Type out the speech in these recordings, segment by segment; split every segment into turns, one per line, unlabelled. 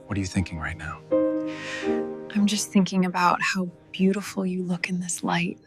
What are you thinking right now?
I'm just thinking about how beautiful you look in this light.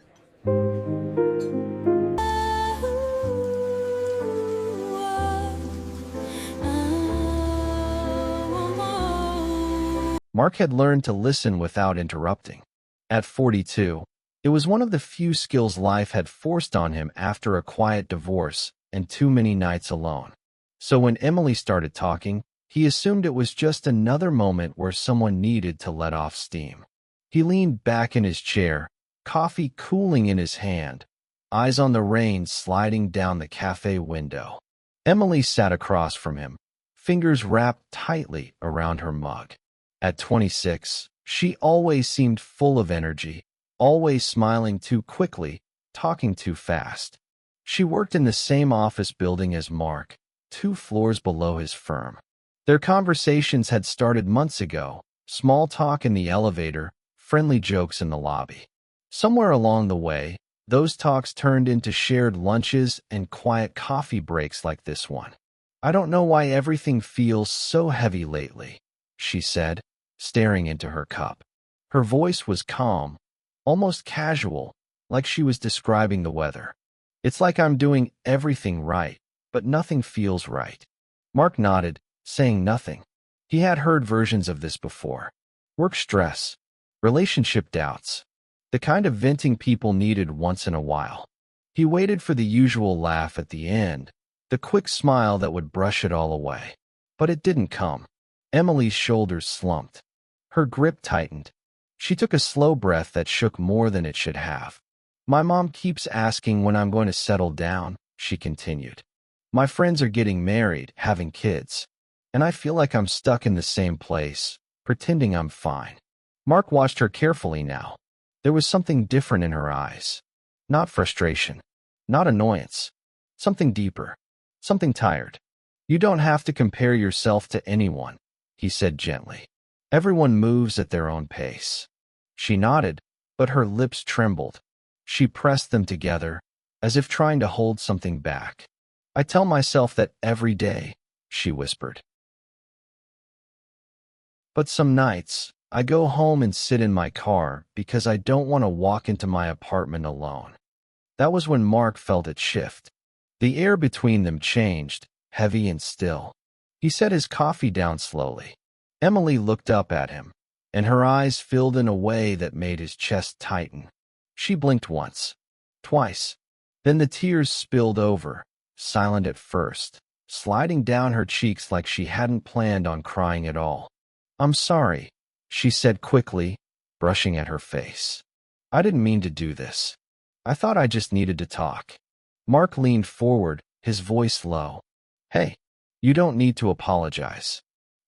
Mark had learned to listen without interrupting. At 42, it was one of the few skills life had forced on him after a quiet divorce and too many nights alone. So when Emily started talking, he assumed it was just another moment where someone needed to let off steam. He leaned back in his chair, coffee cooling in his hand, eyes on the rain sliding down the cafe window. Emily sat across from him, fingers wrapped tightly around her mug. At 26, she always seemed full of energy, always smiling too quickly, talking too fast. She worked in the same office building as Mark, 2 floors below his firm. Their conversations had started months ago, small talk in the elevator, friendly jokes in the lobby. Somewhere along the way, those talks turned into shared lunches and quiet coffee breaks like this one. "I don't know why everything feels so heavy lately," she said, staring into her cup. Her voice was calm, almost casual, like she was describing the weather. "It's like I'm doing everything right, but nothing feels right." Mark nodded, saying nothing. He had heard versions of this before. Work stress, relationship doubts, the kind of venting people needed once in a while. He waited for the usual laugh at the end, the quick smile that would brush it all away. But it didn't come. Emily's shoulders slumped. Her grip tightened. She took a slow breath that shook more than it should have. "My mom keeps asking when I'm going to settle down," she continued. "My friends are getting married, having kids, and I feel like I'm stuck in the same place, pretending I'm fine." Mark watched her carefully now. There was something different in her eyes. Not frustration, not annoyance, something deeper, something tired. "You don't have to compare yourself to anyone," he said gently. "Everyone moves at their own pace." She nodded, but her lips trembled. She pressed them together, as if trying to hold something back. "I tell myself that every day," she whispered. "But some nights, I go home and sit in my car because I don't want to walk into my apartment alone." That was when Mark felt it shift. The air between them changed, heavy and still. He set his coffee down slowly. Emily looked up at him, and her eyes filled in a way that made his chest tighten. She blinked once, twice. Then the tears spilled over, silent at first, sliding down her cheeks like she hadn't planned on crying at all. "I'm sorry," she said quickly, brushing at her face. "I didn't mean to do this. I thought I just needed to talk." Mark leaned forward, his voice low. "Hey, you don't need to apologize."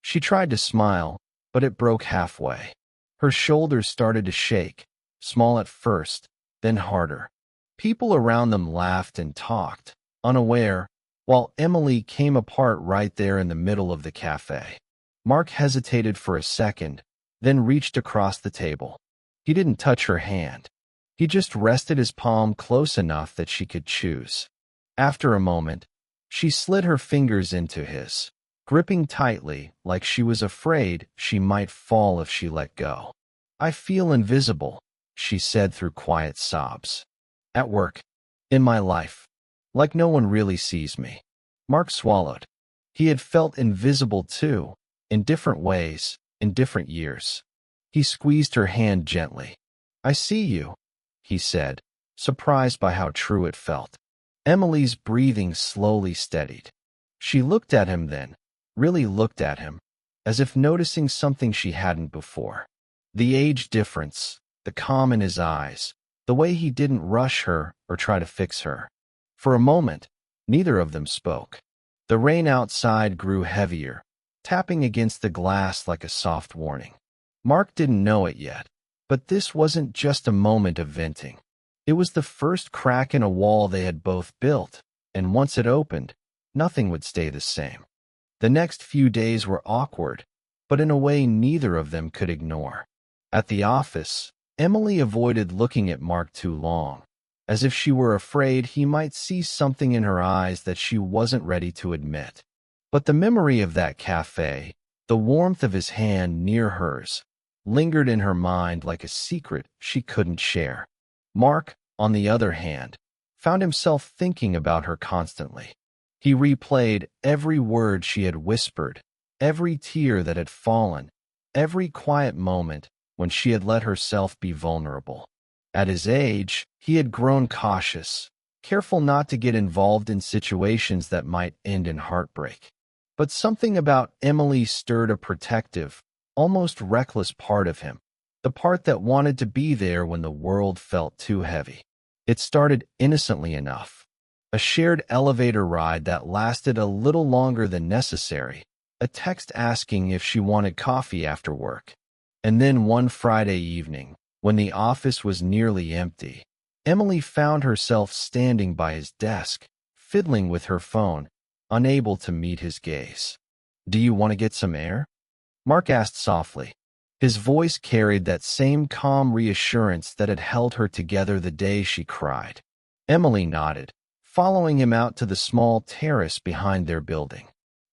She tried to smile, but it broke halfway. Her shoulders started to shake, small at first, then harder. People around them laughed and talked, unaware, while Emily came apart right there in the middle of the cafe. Mark hesitated for a second, then reached across the table. He didn't touch her hand. He just rested his palm close enough that she could choose. After a moment, she slid her fingers into his, gripping tightly like she was afraid she might fall if she let go. "I feel invisible," she said through quiet sobs. "At work, in my life, like no one really sees me." Mark swallowed. He had felt invisible too, in different ways, in different years. He squeezed her hand gently. "I see you," he said, surprised by how true it felt. Emily's breathing slowly steadied. She looked at him then, really looked at him, as if noticing something she hadn't before. The age difference, the calm in his eyes, the way he didn't rush her or try to fix her. For a moment, neither of them spoke. The rain outside grew heavier, tapping against the glass like a soft warning. Mark didn't know it yet, but this wasn't just a moment of venting. It was the first crack in a wall they had both built, and once it opened, nothing would stay the same. The next few days were awkward, but in a way neither of them could ignore. At the office, Emily avoided looking at Mark too long, as if she were afraid he might see something in her eyes that she wasn't ready to admit. But the memory of that cafe, The warmth of his hand near hers lingered in her mind like a secret she couldn't share. Mark, on the other hand, found himself thinking about her constantly. He replayed every word she had whispered, every tear that had fallen, every quiet moment when she had let herself be vulnerable. At his age, he had grown cautious, careful not to get involved in situations that might end in heartbreak. But something about Emily stirred a protective, almost reckless part of him, the part that wanted to be there when the world felt too heavy. It started innocently enough. A shared elevator ride that lasted a little longer than necessary, a text asking if she wanted coffee after work. And then one Friday evening, when the office was nearly empty, Emily found herself standing by his desk, fiddling with her phone, unable to meet his gaze. "Do you want to get some air?" Mark asked softly. His voice carried that same calm reassurance that had held her together the day she cried. Emily nodded, following him out to the small terrace behind their building.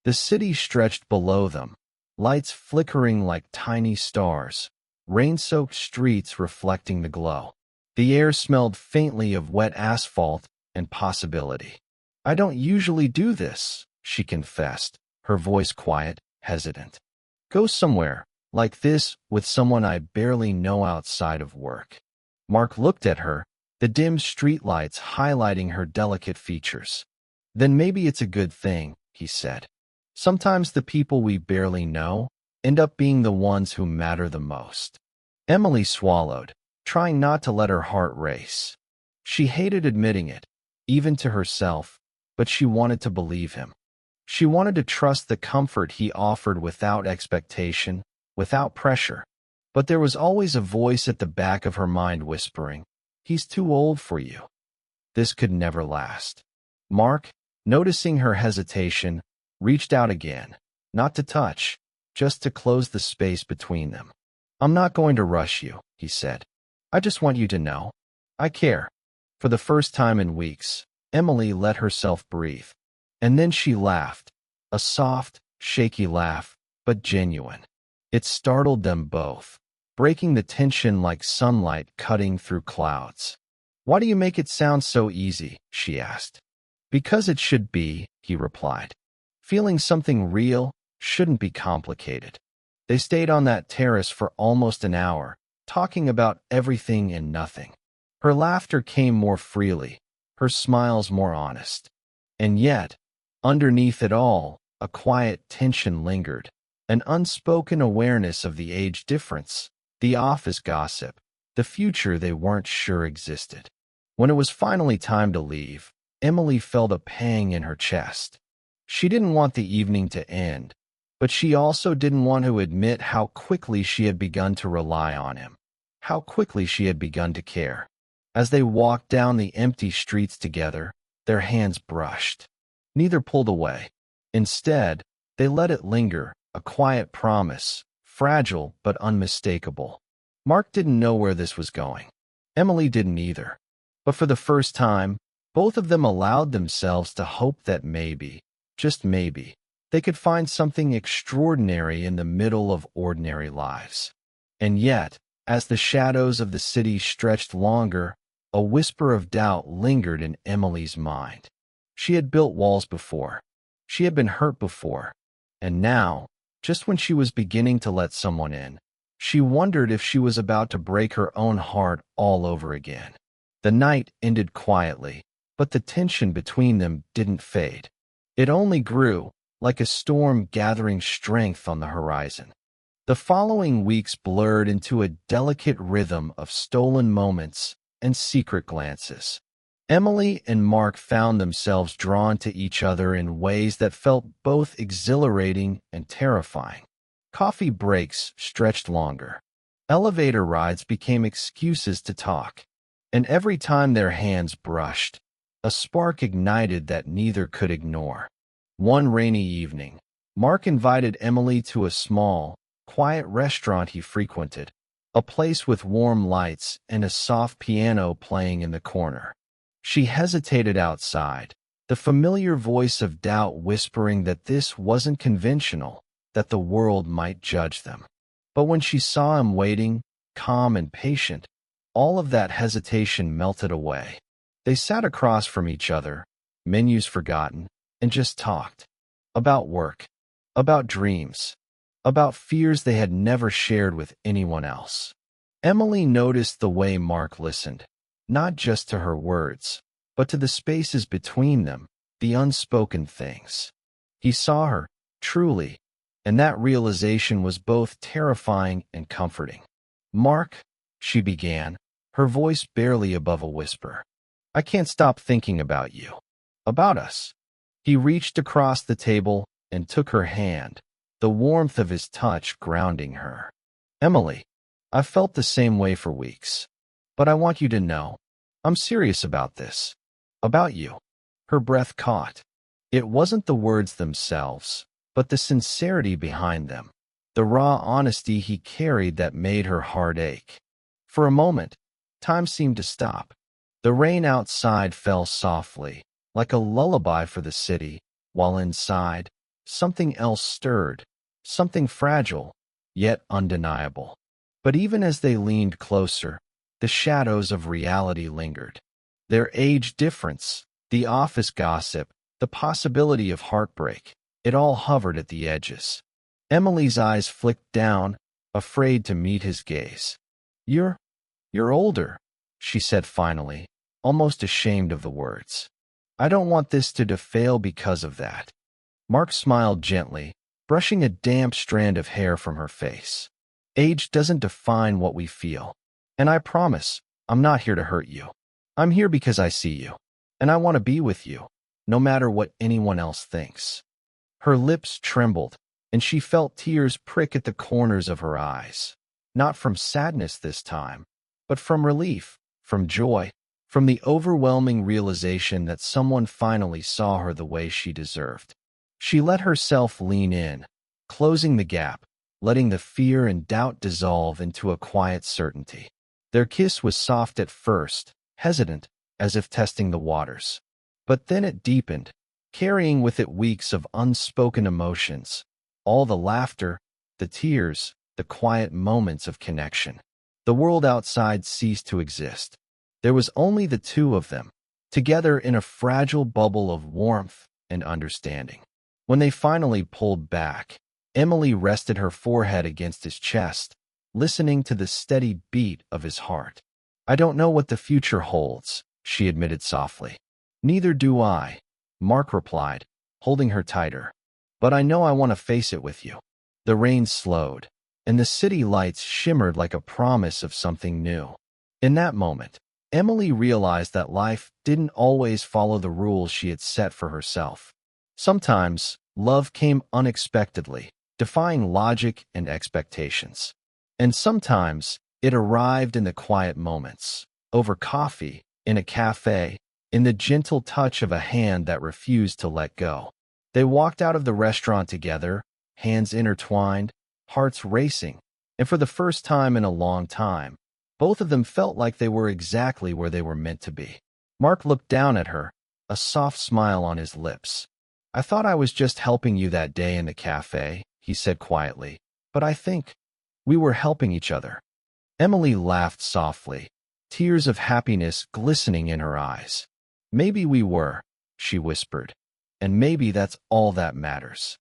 The city stretched below them, lights flickering like tiny stars, rain-soaked streets reflecting the glow. The air smelled faintly of wet asphalt and possibility. "I don't usually do this," she confessed, her voice quiet, hesitant. "Go somewhere like this with someone I barely know outside of work." Mark looked at her, the dim streetlights highlighting her delicate features. "Then maybe it's a good thing," he said. "Sometimes the people we barely know end up being the ones who matter the most." Emily swallowed, trying not to let her heart race. She hated admitting it, even to herself, but she wanted to believe him. She wanted to trust the comfort he offered without expectation, without pressure. But there was always a voice at the back of her mind whispering, "He's too old for you." This could never last. Mark, noticing her hesitation, reached out again, not to touch, just to close the space between them. "I'm not going to rush you," he said. "I just want you to know. I care." For the first time in weeks, Emily let herself breathe. And then she laughed, a soft, shaky laugh, but genuine. It startled them both, breaking the tension like sunlight cutting through clouds. "Why do you make it sound so easy?" she asked. "Because it should be," he replied. "Feeling something real shouldn't be complicated." They stayed on that terrace for almost an hour, talking about everything and nothing. Her laughter came more freely, her smiles more honest. And yet, underneath it all, a quiet tension lingered, an unspoken awareness of the age difference, the office gossip, the future they weren't sure existed. When it was finally time to leave, Emily felt a pang in her chest. She didn't want the evening to end, but she also didn't want to admit how quickly she had begun to rely on him, how quickly she had begun to care. As they walked down the empty streets together, their hands brushed. Neither pulled away. Instead, they let it linger, a quiet promise, fragile but unmistakable. Mark didn't know where this was going. Emily didn't either. But for the first time, both of them allowed themselves to hope that maybe, just maybe, they could find something extraordinary in the middle of ordinary lives. And yet, as the shadows of the city stretched longer, a whisper of doubt lingered in Emily's mind. She had built walls before. She had been hurt before. And now, just when she was beginning to let someone in, she wondered if she was about to break her own heart all over again. The night ended quietly, but the tension between them didn't fade. It only grew, like a storm gathering strength on the horizon. The following weeks blurred into a delicate rhythm of stolen moments and secret glances. Emily and Mark found themselves drawn to each other in ways that felt both exhilarating and terrifying. Coffee breaks stretched longer. Elevator rides became excuses to talk. And every time their hands brushed, a spark ignited that neither could ignore. One rainy evening, Mark invited Emily to a small, quiet restaurant he frequented, a place with warm lights and a soft piano playing in the corner. She hesitated outside, the familiar voice of doubt whispering that this wasn't conventional, that the world might judge them. But when she saw him waiting, calm and patient, all of that hesitation melted away. They sat across from each other, menus forgotten, and just talked. About work, about dreams, about fears they had never shared with anyone else. Emily noticed the way Mark listened, not just to her words, but to the spaces between them, the unspoken things. He saw her, truly, and that realization was both terrifying and comforting. "Mark," she began, her voice barely above a whisper, "I can't stop thinking about you. About us." He reached across the table and took her hand, the warmth of his touch grounding her. "Emily, I've felt the same way for weeks. But I want you to know, I'm serious about this. About you." Her breath caught. It wasn't the words themselves, but the sincerity behind them, the raw honesty he carried that made her heart ache. For a moment, time seemed to stop. The rain outside fell softly, like a lullaby for the city, while inside, something else stirred, something fragile, yet undeniable. But even as they leaned closer, the shadows of reality lingered. Their age difference, the office gossip, the possibility of heartbreak, it all hovered at the edges. Emily's eyes flicked down, afraid to meet his gaze. You're older," she said finally, almost ashamed of the words. "I don't want this to fail because of that." Mark smiled gently, brushing a damp strand of hair from her face. "Age doesn't define what we feel. And I promise, I'm not here to hurt you. I'm here because I see you. And I want to be with you, no matter what anyone else thinks." Her lips trembled, and she felt tears prick at the corners of her eyes. Not from sadness this time, but from relief, from joy, from the overwhelming realization that someone finally saw her the way she deserved. She let herself lean in, closing the gap, letting the fear and doubt dissolve into a quiet certainty. Their kiss was soft at first, hesitant, as if testing the waters. But then it deepened, carrying with it weeks of unspoken emotions, all the laughter, the tears, the quiet moments of connection. The world outside ceased to exist. There was only the two of them, together in a fragile bubble of warmth and understanding. When they finally pulled back, Emily rested her forehead against his chest, listening to the steady beat of his heart. "I don't know what the future holds," she admitted softly. "Neither do I," Mark replied, holding her tighter. "But I know I want to face it with you." The rain slowed, and the city lights shimmered like a promise of something new. In that moment, Emily realized that life didn't always follow the rules she had set for herself. Sometimes, love came unexpectedly, defying logic and expectations. And sometimes, it arrived in the quiet moments, over coffee, in a cafe, in the gentle touch of a hand that refused to let go. They walked out of the restaurant together, hands intertwined, hearts racing, and for the first time in a long time, both of them felt like they were exactly where they were meant to be. Mark looked down at her, a soft smile on his lips. "I thought I was just helping you that day in the cafe," he said quietly, "but I think we were helping each other." Emily laughed softly, tears of happiness glistening in her eyes. "Maybe we were," she whispered, "and maybe that's all that matters."